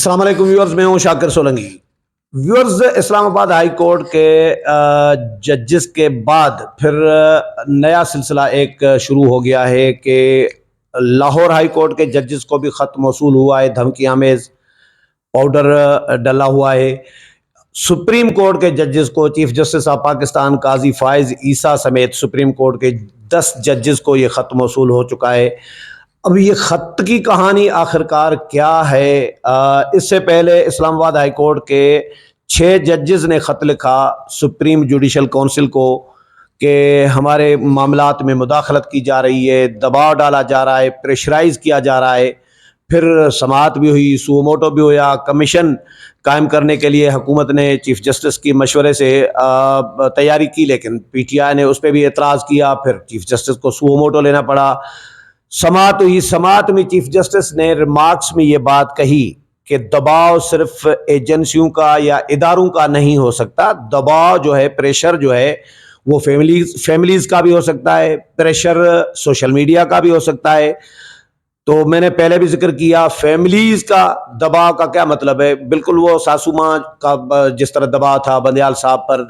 السلام علیکم ویورز، میں ہوں شاکر سولنگی۔ ویورز، اسلام آباد ہائی کورٹ کے ججز کے بعد پھر نیا سلسلہ ایک شروع ہو گیا ہے کہ لاہور ہائی کورٹ کے ججز کو بھی خط موصول ہوا ہے، دھمکی آمیز پاؤڈر ڈلا ہوا ہے۔ سپریم کورٹ کے ججز کو، چیف جسٹس آف پاکستان قاضی فائز عیسیٰ سمیت سپریم کورٹ کے 10 ججز کو یہ خط موصول ہو چکا ہے۔ اب یہ خط کی کہانی آخرکار کیا ہے؟ اس سے پہلے اسلام آباد ہائی کورٹ کے 6 ججز نے خط لکھا سپریم جوڈیشل کونسل کو کہ ہمارے معاملات میں مداخلت کی جا رہی ہے، دباؤ ڈالا جا رہا ہے، پریشرائز کیا جا رہا ہے۔ پھر سماعت بھی ہوئی، سو موٹو بھی ہوا، کمیشن قائم کرنے کے لیے حکومت نے چیف جسٹس کی مشورے سے تیاری کی، لیکن پی ٹی آئی نے اس پہ بھی اعتراض کیا، پھر چیف جسٹس کو سو موٹو لینا پڑا۔ سماعت ہوئی، سماعت میں چیف جسٹس نے ریمارکس میں یہ بات کہی کہ دباؤ صرف ایجنسیوں کا یا اداروں کا نہیں ہو سکتا، دباؤ جو ہے، پریشر جو ہے وہ فیملیز کا بھی ہو سکتا ہے، پریشر سوشل میڈیا کا بھی ہو سکتا ہے۔ تو میں نے پہلے بھی ذکر کیا، فیملیز کا دباؤ کا کیا مطلب ہے؟ بالکل وہ ساسو ماں کا جس طرح دباؤ تھا بندیال صاحب پر،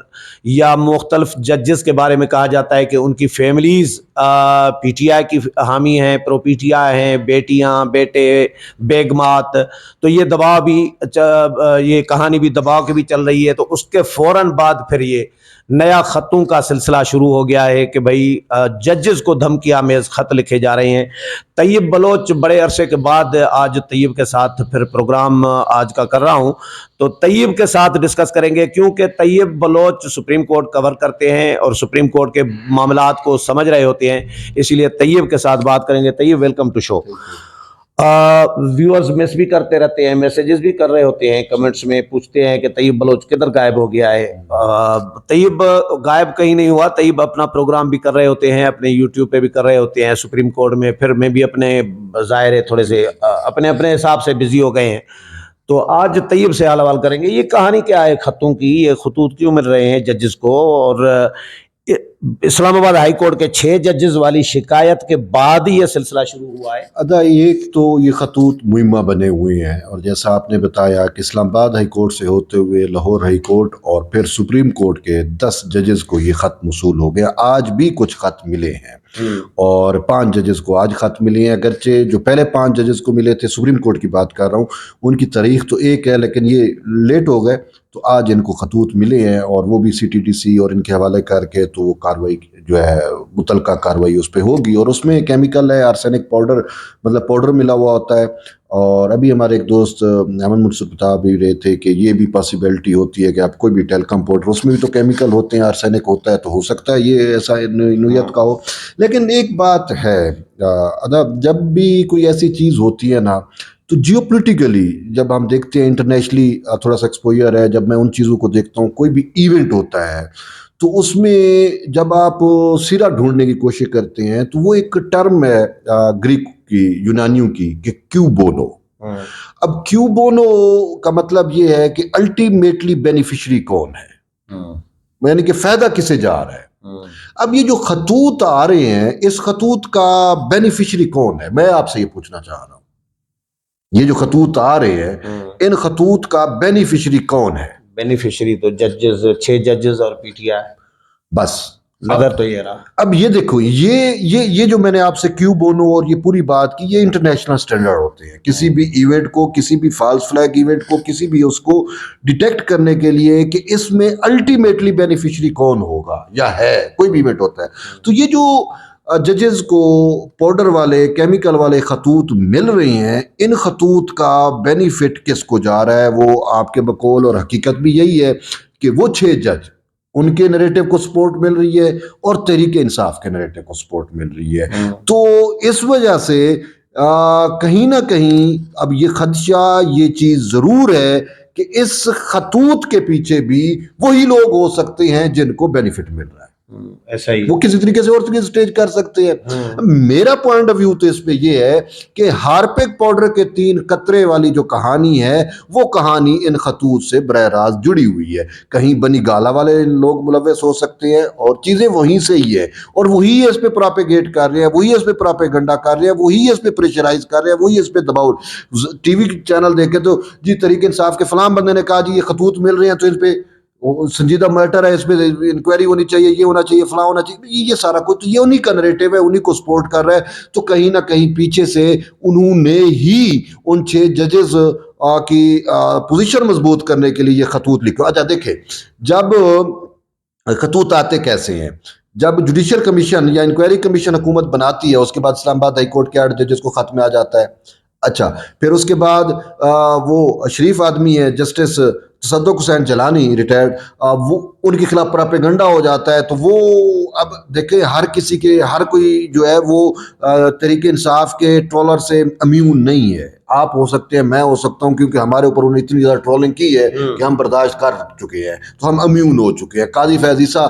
یا مختلف ججز کے بارے میں کہا جاتا ہے کہ ان کی فیملیز پی ٹی آئی کی حامی ہیں، پرو پی ٹی آئی ہیں، بیٹیاں، بیٹے، بیگمات، تو یہ دباؤ بھی، یہ کہانی بھی دباؤ کی بھی چل رہی ہے۔ تو اس کے فوراً بعد پھر یہ نیا خطوں کا سلسلہ شروع ہو گیا ہے کہ بھائی ججز کو دھمکی آمیز خط لکھے جا رہے ہیں۔ طیب بلوچ بڑے عرصے کے بعد آج طیب کے ساتھ پھر پروگرام آج کا کر رہا ہوں، تو طیب کے ساتھ ڈسکس کریں گے، کیونکہ طیب بلوچ سپریم کورٹ کور کرتے ہیں اور سپریم کورٹ کے معاملات کو سمجھ رہے ہوتے ہیں، اسی لیے طیب کے ساتھ بات کریں گے۔ طیب، ویلکم ٹو شو۔ ویورز مس بھی کرتے رہتے ہیں، میسیجز بھی کر رہے ہوتے ہیں، کمنٹس میں پوچھتے ہیں کہ طیب بلوچ کدھر غائب ہو گیا ہے۔ طیب غائب کہیں نہیں ہوا، طیب اپنا پروگرام بھی کر رہے ہوتے ہیں، اپنے یوٹیوب پہ بھی کر رہے ہوتے ہیں سپریم کورٹ میں، پھر میں بھی اپنے ظاہر ہے تھوڑے سے اپنے حساب سے بزی ہو گئے ہیں۔ تو آج طیب سے حال حوال کریں گے، یہ کہانی کیا ہے خطوں کی، یہ خطوط کیوں مل رہے ہیں ججز کو، اور اسلام آباد ہائی کورٹ کے 6 ججز والی شکایت کے بعد ہی یہ سلسلہ شروع ہوا ہے۔ ایک تو یہ خطوط مہمہ بنے ہوئے ہیں، اور جیسا آپ نے بتایا کہ اسلام آباد ہائی کورٹ سے ہوتے ہوئے لاہور ہائی کورٹ اور پھر سپریم کورٹ کے 10 ججز کو یہ خط موصول ہو گیا۔ آج بھی کچھ خط ملے ہیں اور 5 ججز کو آج خط ملے ہیں، اگرچہ جو پہلے 5 ججز کو ملے تھے، سپریم کورٹ کی بات کر رہا ہوں، ان کی تاریخ تو ایک ہے، لیکن یہ لیٹ ہو گئے، تو آج ان کو خطوط ملے ہیں، اور وہ بھی سی ٹی ٹی سی اور ان کے حوالے کر کے تو وہ کاروائی جو ہے متعلقہ کاروائی اس پہ ہوگی، اور اس میں کیمیکل ہے، آرسینک پاؤڈر، مطلب پاؤڈر ملا ہوا ہوتا ہے۔ اور ابھی ہمارے ایک دوست احمد منصف بتا بھی رہے تھے کہ یہ بھی پاسبلٹی ہوتی ہے کہ آپ کوئی بھی ٹیلکم پاؤڈر، اس میں بھی تو کیمیکل ہوتے ہیں، آرسینک ہوتا ہے، تو ہو سکتا ہے یہ ایسا نوعیت کا ہو۔ لیکن ایک بات ہے، جب بھی کوئی ایسی چیز ہوتی ہے نا، تو جیو پولیٹیکلی جب ہم دیکھتے ہیں، انٹرنیشنلی تھوڑا سا ایکسپوجر ہے، جب میں ان چیزوں کو دیکھتا ہوں، کوئی بھی ایونٹ ہوتا ہے تو اس میں جب آپ سرا ڈھونڈنے کی کوشش کرتے ہیں، تو وہ ایک ٹرم ہے گریک کی، یونانیوں کی، کہ کیو بونو۔ اب کیو بونو کا مطلب یہ ہے کہ الٹیمیٹلی بینیفیشری کون ہے، یعنی کہ فائدہ کسے جا رہا ہے۔ اب یہ جو خطوط آ رہے ہیں، اس خطوط کا بینیفیشری کون ہے؟ میں آپ سے یہ پوچھنا چاہ رہا ہوں، یہ جو خطوط آ رہے ہیں، ان خطوط کا بینیفیشری کون ہے؟ بینیفیشری تو ججز، 6 ججز اور پی ٹی آئی، بس نظر تو یہ رہا۔ اب یہ دیکھو، یہ جو میں نے آپ سے کیو بونو اور یہ پوری بات کی، یہ انٹرنیشنل سٹینڈرڈ ہوتے ہیں۔ کسی بھی ایونٹ کو، کسی بھی فالس فلیگ ایونٹ کو، کسی بھی اس کو ڈیٹیکٹ کرنے کے لیے کہ اس میں الٹیمیٹلی بینیفیشری کون ہوگا یا ہے، کوئی بھی ایونٹ ہوتا ہے۔ تو یہ جو ججز کو پاؤڈر والے، کیمیکل والے خطوط مل رہی ہیں، ان خطوط کا بینیفٹ کس کو جا رہا ہے؟ وہ آپ کے بقول اور حقیقت بھی یہی ہے کہ وہ 6 جج، ان کے نریٹو کو سپورٹ مل رہی ہے اور تحریک انصاف کے نریٹو کو سپورٹ مل رہی ہے۔ تو اس وجہ سے کہیں نہ کہیں اب یہ خدشہ، یہ چیز ضرور ہے کہ اس خطوط کے پیچھے بھی وہی لوگ ہو سکتے ہیں جن کو بینیفٹ مل رہا ہے۔ ایسا ہی وہ کسی طریقے سے اور طریقے سے اسٹیج کر سکتے ہیں. میرا پوائنٹ آف ویو تو اس پہ یہ ہے کہ ہارپک پاؤڈر کے 3 قطرے والی جو کہانی ہے وہ کہانی ان خطوط سے براہ راست جڑی ہوئی ہے. کہیں بنی گالا والے لوگ ملوث ہو سکتے ہیں اور چیزیں وہیں سے ہی ہے, اور وہی اس پہ پراپیگیٹ کر رہے ہیں, وہی اس پہ پراپیگنڈا کر رہے ہیں, وہی اس پہ پریشرائز کر رہے ہیں, وہی اس پہ دباؤ. ٹی وی چینل دیکھے تو جی تحریک انصاف کے فلاں بندے نے کہا جی یہ خطوط مل رہے ہیں تو اس پہ سنجیدہ میٹر ہے, اس پہ انکوائری ہونی چاہیے, یہ ہونا چاہیے, فلاں ہونا چاہیے. یہ سارا کچھ یہ انہی کا نریٹو ہے, انہی کو سپورٹ کر رہا ہے. تو کہیں نہ کہیں پیچھے سے انہوں نے ہی ان 6 ججز کی پوزیشن مضبوط کرنے کے لیے یہ خطوط لکھو. اچھا دیکھیں, جب خطوط آتے کیسے ہیں, جب جوڈیشل کمیشن یا انکوائری کمیشن حکومت بناتی ہے, اس کے بعد اسلام آباد ہائی کورٹ کے 8 ججز کو خط میں آ جاتا ہے. اچھا پھر اس کے بعد وہ شریف آدمی ہے جسٹس تصدق حسین جیلانی ریٹائرڈ, وہ ان کے خلاف پراپیگنڈا ہو جاتا ہے. تو وہ اب دیکھیں ہر کسی کے ہر کوئی جو ہے وہ تحریک انصاف کے ٹرولر سے امیون نہیں ہے. آپ ہو سکتے ہیں, میں ہو سکتا ہوں, کیونکہ ہمارے اوپر انہوں نے اتنی زیادہ ٹرولنگ کی ہے کہ ہم برداشت کر چکے ہیں, تو ہم امیون ہو چکے ہیں. قاضی فیض عیسیٰ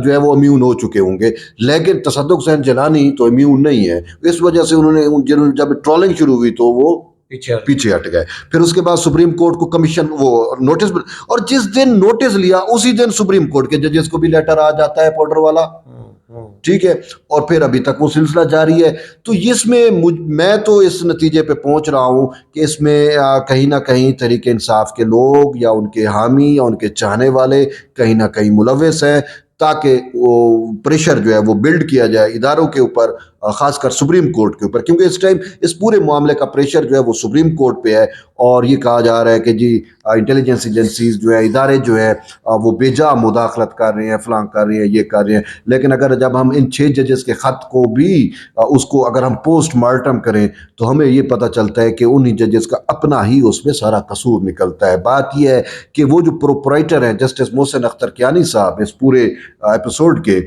جو ہے وہ امیون ہو چکے ہوں گے, لیکن تصدق حسین جیلانی تو امیون نہیں ہے. اس وجہ سے انہوں نے جب ٹرولنگ شروع ہوئی تو وہ پیچھے ہٹ گئے. پھر اس کے بعد سپریم کورٹ کو کمیشن وہ نوٹس, اور جس دن نوٹس لیا اسی دن سپریم کورٹ کے ججز کو بھی لیٹر آ جاتا ہے پاؤڈر والا, ٹھیک ہے, اور پھر ابھی تک وہ سلسلہ جاری ہے. تو اس میں میں تو اس نتیجے پہ پہنچ رہا ہوں کہ اس میں کہیں نہ کہیں تحریک انصاف کے لوگ یا ان کے حامی یا ان کے چاہنے والے کہیں نہ کہیں ملوث ہیں, تاکہ وہ پریشر جو ہے وہ بلڈ کیا جائے اداروں کے اوپر, خاص کر سپریم کورٹ کے اوپر, کیونکہ اس ٹائم اس پورے معاملے کا پریشر جو ہے وہ سپریم کورٹ پہ ہے. اور یہ کہا جا رہا ہے کہ جی انٹیلیجنس ایجنسیز جو ہے, ادارے جو ہے وہ بے جا مداخلت کر رہے ہیں, فلاں کر رہے ہیں, یہ کر رہے ہیں. لیکن اگر جب ہم ان 6 ججز کے خط کو بھی اس کو اگر ہم پوسٹ مارٹم کریں تو ہمیں یہ پتہ چلتا ہے کہ انہی ججز کا اپنا ہی اس میں سارا قصور نکلتا ہے. بات یہ ہے کہ وہ جو پروپرائٹر ہیں جسٹس محسن اختر کیانی صاحب اس پورے ایپیسوڈ کے,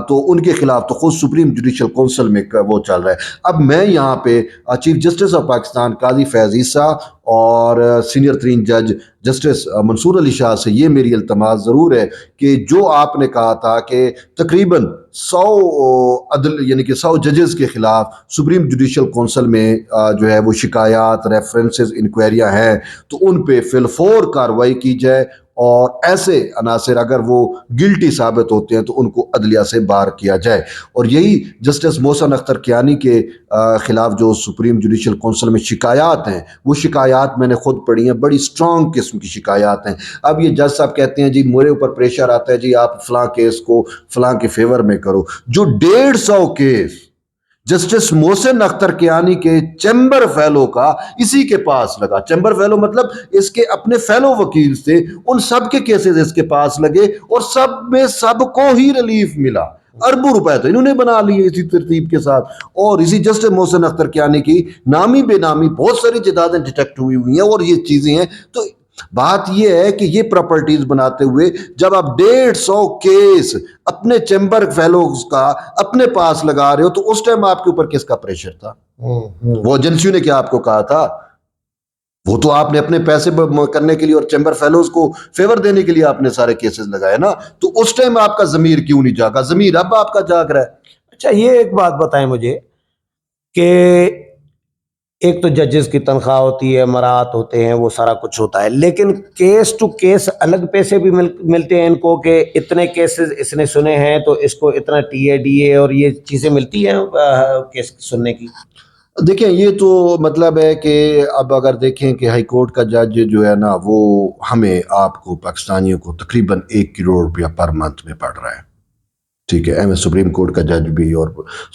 تو ان کے خلاف تو خود سپریم جوڈیشل کونسل میں وہ چل رہا ہے. اب میں یہاں پہ چیف جسٹس آف پاکستان قاضی فیض عیسیٰ اور سینئر ترین جج جسٹس منصور علی شاہ سے یہ میری التماس ضرور ہے کہ جو آپ نے کہا تھا کہ تقریباً 100 یعنی کہ 100 ججز کے خلاف سپریم جوڈیشل کونسل میں جو ہے وہ شکایات, ریفرنسز, انکوائریاں ہیں, تو ان پہ فی الفور کارروائی کی جائے, اور ایسے عناصر اگر وہ گلٹی ثابت ہوتے ہیں تو ان کو عدلیہ سے باہر کیا جائے. اور یہی جسٹس محسن اختر کیانی کے خلاف جو سپریم جوڈیشل کونسل میں شکایات ہیں, وہ شکایات میں نے خود پڑھی ہیں, بڑی سٹرونگ قسم کی شکایات ہیں. اب یہ جج صاحب کہتے ہیں جی میرے اوپر پریشر آتا ہے, جی آپ فلاں کیس کو فلاں کے فیور میں کرو. جو 150 کیس جسٹس محسن اختر کیانی کے چیمبر فیلو کا اسی کے پاس لگا, چیمبر فیلو مطلب اس کے اپنے فیلو وکیل سے, ان سب کے کیسز اس کے پاس لگے, اور سب میں سب کو ہی ریلیف ملا. اربوں روپے تو انہوں نے بنا لیے اسی ترتیب کے ساتھ. اور اسی جسٹس محسن اختر کیانی کی نامی بے نامی بہت ساری جائیدادیں ڈیٹیکٹ ہوئی ہیں, اور یہ چیزیں ہیں. تو بات یہ ہے کہ یہ پراپرٹیز بناتے ہوئے جب آپ 150 کیس اپنے چیمبر فیلوز کا اپنے پاس لگا رہے ہو, تو اس ٹائم آپ کے اوپر کس کا پریشر تھا؟ وہ ایجنسیوں نے کیا آپ کو کہا تھا؟ وہ تو آپ نے اپنے پیسے کرنے کے لیے اور چیمبر فیلوز کو فیور دینے کے لیے آپ نے سارے کیسز لگائے نا. تو اس ٹائم آپ کا ضمیر کیوں نہیں جاگا؟ ضمیر اب آپ کا جاگ رہا ہے. اچھا یہ ایک بات بتائیں مجھے کہ ایک تو ججز کی تنخواہ ہوتی ہے, مراعات ہوتے ہیں, وہ سارا کچھ ہوتا ہے, لیکن کیس ٹو کیس الگ پیسے بھی ملتے ہیں ان کو کہ اتنے کیسز اس نے سنے ہیں تو اس کو اتنا ٹی اے ڈی اے اور یہ چیزیں ملتی ہیں کیس سننے کی. دیکھیں یہ تو مطلب ہے کہ اب اگر دیکھیں کہ ہائی کورٹ کا جج جو ہے نا وہ ہمیں آپ کو پاکستانیوں کو تقریباً 1 کروڑ روپیہ پر منتھ میں پڑ رہا ہے, ٹھیک ہے, سپریم کورٹ کا جج بھی اور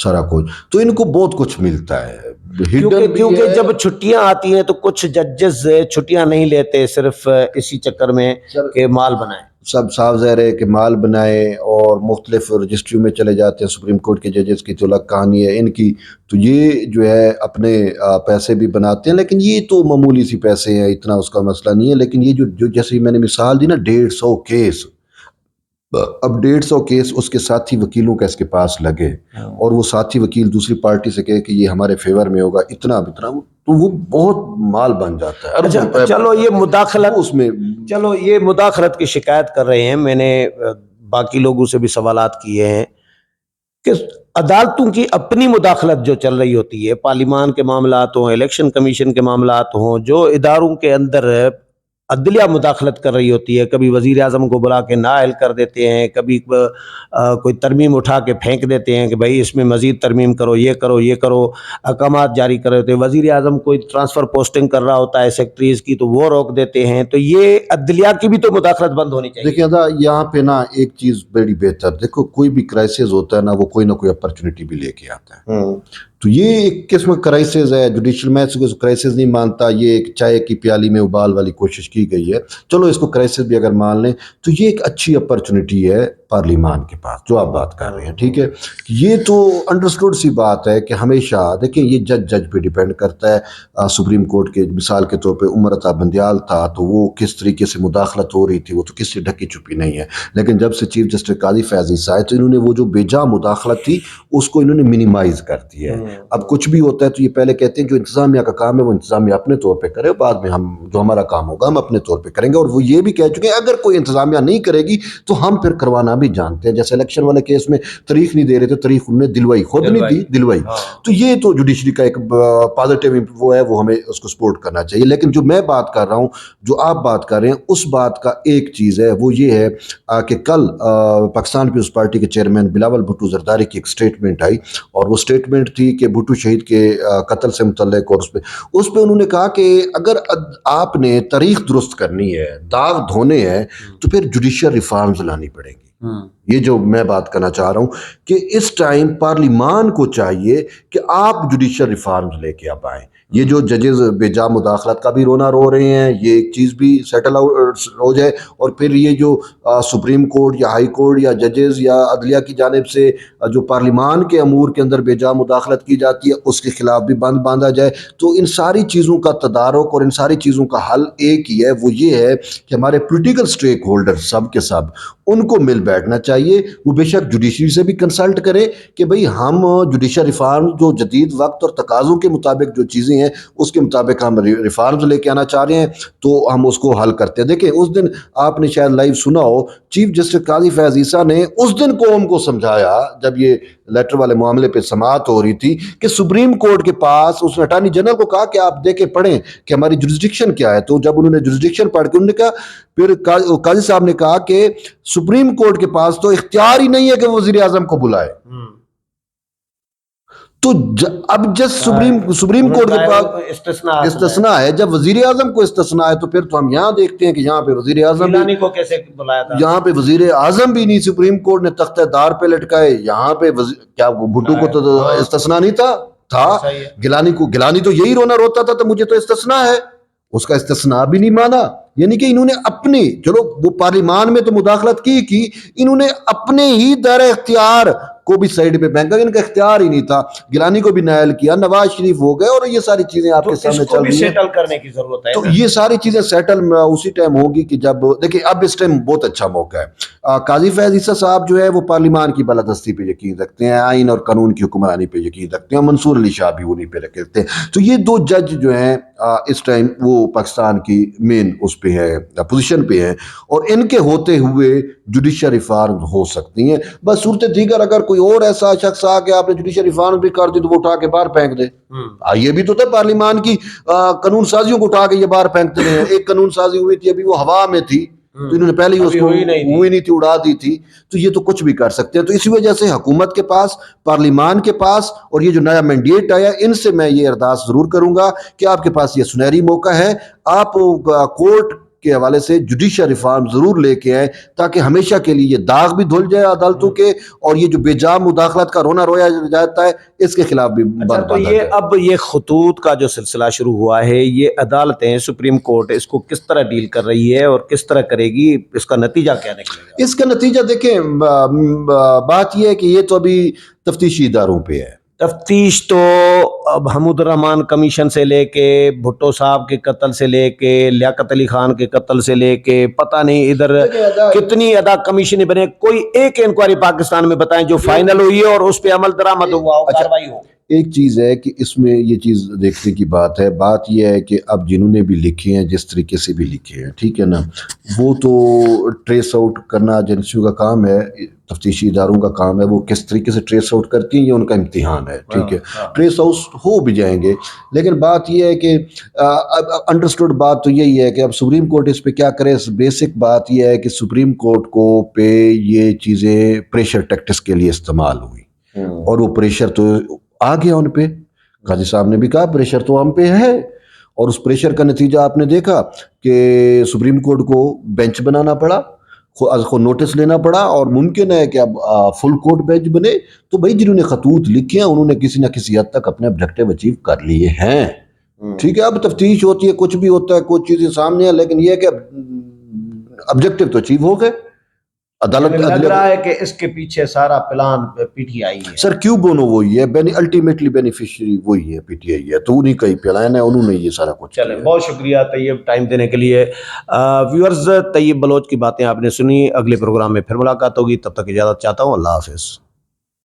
سارا کچھ, تو ان کو بہت کچھ ملتا ہے. کیونکہ جب چھٹیاں آتی ہیں تو کچھ ججز چھٹیاں نہیں لیتے صرف اسی چکر میں کہ مال بنائیں. سب صاف ظاہر ہے کہ مال بنائے اور مختلف رجسٹریوں میں چلے جاتے ہیں. سپریم کورٹ کے ججز کی تو الگ کہانی ہے ان کی, تو یہ جو ہے اپنے پیسے بھی بناتے ہیں, لیکن یہ تو معمولی سی پیسے ہیں, اتنا اس کا مسئلہ نہیں ہے. لیکن یہ جو جیسے میں نے مثال دی نا 150 کیس, اب 150 کیس اس کے ساتھی وکیلوں کا اس کے پاس لگے, اور وہ ساتھی وکیل دوسری پارٹی سے کہے کہ یہ ہمارے فیور میں ہوگا اتنا, تو وہ بہت مال بن جاتا ہے. اچھا چلو یہ مداخلت, اس میں چلو یہ مداخلت کی شکایت کر رہے ہیں, میں نے باقی لوگوں سے بھی سوالات کیے ہیں کہ عدالتوں کی اپنی مداخلت جو چل رہی ہوتی ہے، پارلیمان کے معاملات ہوں، الیکشن کمیشن کے معاملات ہوں، جو اداروں کے اندر عدلیہ مداخلت کر رہی ہوتی ہے، کبھی وزیر اعظم کو بلا کے نااہل کر دیتے ہیں، کبھی کوئی ترمیم اٹھا کے پھینک دیتے ہیں کہ بھائی اس میں مزید ترمیم کرو، یہ کرو، یہ کرو، احکامات جاری کر رہے ہوتے ہیں، وزیر اعظم کوئی ٹرانسفر پوسٹنگ کر رہا ہوتا ہے سیکٹریز کی تو وہ روک دیتے ہیں، تو یہ عدلیہ کی بھی تو مداخلت بند ہونی چاہیے۔ دیکھیں ادا یہاں پہ نا ایک چیز بڑی بہتر، دیکھو کوئی بھی کرائسس ہوتا ہے نا، وہ کوئی نہ کوئی اپرچونٹی بھی لے کے آتا ہے۔ تو یہ ایک قسم کرائسس ہے، جوڈیشل میں اس کو کرائسس نہیں مانتا، یہ ایک چائے کی پیالی میں ابال والی کوشش کی گئی ہے، چلو اس کو کرائسس بھی اگر مان لیں تو یہ ایک اچھی اپرچونٹی ہے پارلیمان کے پاس جو آپ بات کر رہے ہیں، ٹھیک ہے۔ یہ تو انڈرسٹوڈ سی بات ہے کہ ہمیشہ دیکھیں یہ جج پہ ڈیپینڈ کرتا ہے۔ سپریم کورٹ کے مثال کے طور پہ عمر عطا بندیال تھا تو وہ کس طریقے سے مداخلت ہو رہی تھی، وہ تو کس سے ڈھکی چھپی نہیں ہے، لیکن جب سے چیف جسٹس قاضی فیاض عیسیٰ آئے تو انہوں نے وہ جو بے جا مداخلت تھی اس کو انہوں نے منیمائز کر دیا ہے۔ اب کچھ بھی ہوتا ہے تو یہ پہلے کہتے ہیں جو انتظامیہ کا کام ہے وہ انتظامیہ اپنے طور پہ کرے، بعد میں ہم جو ہمارا کام ہوگا ہم اپنے طور پہ کریں گے، اور وہ یہ بھی کہہ چکے ہیں اگر کوئی انتظامیہ نہیں کرے گی تو ہم پھر کروانا بھی جانتے ہیں، جیسے الیکشن والے کیس میں تاریخ نہیں دے رہے تھے، تاریخ انہوں نے دلوائی، خود نہیں دی، دلوائی۔ تو یہ تو جوڈیشری کا ایک پازیٹیو وہ ہے، وہ ہمیں اس کو سپورٹ کرنا چاہیے۔ لیکن جو میں بات کر رہا ہوں، جو آپ بات کر رہے ہیں، اس بات کا ایک چیز ہے وہ یہ ہے کہ کل پاکستان پیپلز پارٹی کے چیئرمین بلاول بھٹو زرداری کی ایک سٹیٹمنٹ آئی، اور وہ سٹیٹمنٹ تھی کہ بھٹو شہید کے قتل سے متعلق، اور اس پہ انہوں نے کہا کہ اگر آپ نے تاریخ درست کرنی ہے، داغ دھونے ہیں، تو پھر جوڈیشل ریفارمز لانی پڑیں گی۔ یہ جو میں بات کرنا چاہ رہا ہوں کہ اس ٹائم پارلیمان کو چاہیے کہ آپ جوڈیشل ریفارمز لے کے اب آئیں۔ یہ جو ججز بے جا مداخلت کا بھی رونا رو رہے ہیں، یہ ایک چیز بھی سیٹل ہو جائے، اور پھر یہ جو سپریم کورٹ یا ہائی کورٹ یا ججز یا عدلیہ کی جانب سے جو پارلیمان کے امور کے اندر بے جا مداخلت کی جاتی ہے اس کے خلاف بھی بند باندھا جائے۔ تو ان ساری چیزوں کا تدارک اور ان ساری چیزوں کا حل ایک ہی ہے، وہ یہ ہے کہ ہمارے پولیٹیکل سٹیک ہولڈر سب کے سب ان کو مل بیٹھنا چاہیے، وہ بے شک جوڈیشری سے بھی کنسلٹ کرے کہ بھئی ہم جوڈیشل ریفارم جو جدید وقت اور تقاضوں کے مطابق جو چیزیں ہیں اس کے مطابق ہم ریفارمز لے کے آنا چاہ رہے ہیں، تو ہم اس کو حل کرتے ہیں۔ دیکھیں اس دن آپ نے شاید لائیو سنا ہو، چیف جسٹس قاضی فیاض عیسیٰ نے اس دن قوم کو سمجھایا جب یہ لیٹر والے معاملے پہ سماعت ہو رہی تھی کہ سپریم کورٹ کے پاس اس نے اٹارنی جنرل کو کہا کہ آپ دیکھیں پڑھیں کہ ہماری جورسڈکشن کیا ہے، تو جب انہوں نے جورسڈکشن پڑھ کے انہوں نے کہا، پھر قاضی صاحب نے کہا کہ سپریم کورٹ کے پاس تو اختیار ہی نہیں ہے کہ وزیر اعظم کو بلائے۔ تو اب جس سپریم کورٹ کے پاس استثناء ہے، جب وزیر اعظم کو استثناء ہے تو پھر تو ہم یہاں دیکھتے ہیں کہ یہاں پہ وزیر اعظم کو کیسے بلایا تھا، یہاں پہ وزیر اعظم بھی نہیں، سپریم کورٹ نے تختہ دار پہ لٹکائے، یہاں پہ کیا بھٹو کو تو استثناء نہیں تھا گیلانی تو یہی رونا روتا تھا تو مجھے تو استثناء ہے، اس کا استثناء بھی نہیں مانا۔ یعنی کہ انہوں نے اپنی، چلو وہ پارلیمان میں تو مداخلت کی انہوں نے اپنے ہی دائرہ اختیار کو بھی سائیڈ پہ پھینکا، ان کا اختیار ہی نہیں تھا، گیلانی کو بھی نائل کیا، نواز شریف ہو گئے، اور یہ ساری چیزیں آپ کے سامنے چل رہی ہیں۔ سیٹل کرنے کی ضرورت ہے، تو یہ ساری چیزیں سیٹل اسی ٹائم ہوگی کہ جب دیکھیں اب اس ٹائم بہت اچھا موقع ہے۔ قاضی فیاض عیسیٰ صاحب جو ہے وہ پارلیمان کی بالادستی پہ یقین رکھتے ہیں، آئین اور قانون کی حکمرانی پہ یقین رکھتے ہیں، منصور علی شاہ بھی انہی پہ رکھتے ہیں۔ تو یہ دو جج جو ہیں اس ٹائم وہ پاکستان کی مین اس پہ ہے، پوزیشن پہ ہیں، اور ان کے ہوتے ہوئے جوڈیشل ریفارم ہو سکتی ہیں۔ بس صورت دیگر اگر کوئی اور ایسا شخص آ کہ آپ نے جوڈیشل ریفارم بھی کر دی تو وہ اٹھا کے باہر پھینک دے۔ یہ بھی تو تھا پارلیمان کی قانون سازیوں کو اٹھا کے یہ باہر پھینکتے رہے ہیں۔ ایک قانون سازی ہوئی تھی ابھی، وہ ہوا میں تھی تو انہوں نے پہلے ہی اس کو ہوئی نہیں تھی، اڑا دی تھی۔ تو یہ تو کچھ بھی کر سکتے ہیں۔ تو اسی وجہ سے حکومت کے پاس، پارلیمان کے پاس، اور یہ جو نیا مینڈیٹ آیا ان سے میں یہ ارداس ضرور کروں گا کہ آپ کے پاس یہ سنہری موقع ہے، آپ کورٹ کے حوالے سے جوڈیشل ریفارم ضرور لے کے آئیں تاکہ ہمیشہ کے لیے یہ داغ بھی دھل جائے عدالتوں کے، اور یہ جو بے جا مداخلت کا رونا رویا جاتا ہے اس کے خلاف بھی بند باندھا جائے۔ اب یہ خطوط کا جو سلسلہ شروع ہوا ہے، یہ عدالتیں، سپریم کورٹ اس کو کس طرح ڈیل کر رہی ہے اور کس طرح کرے گی، اس کا نتیجہ کیا نکلے گا؟ اس کا نتیجہ دیکھیں، بات یہ ہے کہ یہ تو ابھی تفتیشی اداروں پہ ہے۔ تفتیش تو اب حمود الرحمان کمیشن سے لے کے، بھٹو صاحب کے قتل سے لے کے، لیاقت علی خان کے قتل سے لے کے، پتہ نہیں ادھر کتنی ادا کمیشنیں بنے، کوئی ایک انکوائری پاکستان میں بتائیں جو فائنل ہوئی ہے اور اس پہ عمل درآمد ہوا ہو، کاروائی ہو۔ ایک چیز ہے کہ اس میں یہ چیز دیکھنے کی بات ہے، بات یہ ہے کہ اب جنہوں نے بھی لکھے ہیں جس طریقے سے بھی لکھے ہیں، ٹھیک ہے نا، وہ تو ٹریس آؤٹ کرنا ایجنسیوں کا کام ہے، تفتیشی اداروں کا کام ہے، وہ کس طریقے سے ٹریس آؤٹ کرتی ہیں یہ ان کا امتحان ہے، ٹھیک ہے، ٹریس آؤٹ ہو بھی جائیں گے، لیکن بات یہ ہے کہ انڈرسٹوڈ بات تو یہی ہے کہ اب سپریم کورٹ اس پہ کیا کرے. بیسک بات یہ ہے کہ سپریم کورٹ کو پہ یہ چیزیں پریشر ٹیکٹس کے لیے استعمال ہوئی، اور وہ پریشر تو آ گیا ان پہ. قاضی صاحب نے بھی کہا پریشر تو ہم پہ ہے، اور اس پریشر کا نتیجہ آپ نے دیکھا کہ سپریم کورٹ کو بینچ بنانا پڑا، کو نوٹس لینا پڑا، اور ممکن ہے کہ اب فل کورٹ بینچ بنے. تو بھائی جنہوں نے خطوط لکھے ہیں انہوں نے کسی نہ کسی حد تک اپنے آبجیکٹیو اچیو کر لیے ہیں، ٹھیک ہے. اب تفتیش ہوتی ہے، کچھ بھی ہوتا ہے، کچھ چیزیں سامنے ہیں، لیکن یہ ہے کہ آبجیکٹیو تو اچیو ہو گئے. عدالت لگ رہا ہے کہ اس کے پیچھے سارا پلان پی ٹی آئی ہے. سر کیوں بونو وہی ہے، الٹیمیٹلی بینیفیشری وہی ہے، پی ٹی آئی ہے، تو انہیں کا ہی پلان ہے، انہوں نے یہ سارا کچھ چلیں بہت شکریہ طیب ٹائم دینے کے لیے. ویورز طیب بلوچ کی باتیں آپ نے سنی، اگلے پروگرام میں پھر ملاقات ہوگی، تب تک اجازت چاہتا ہوں، اللہ حافظ.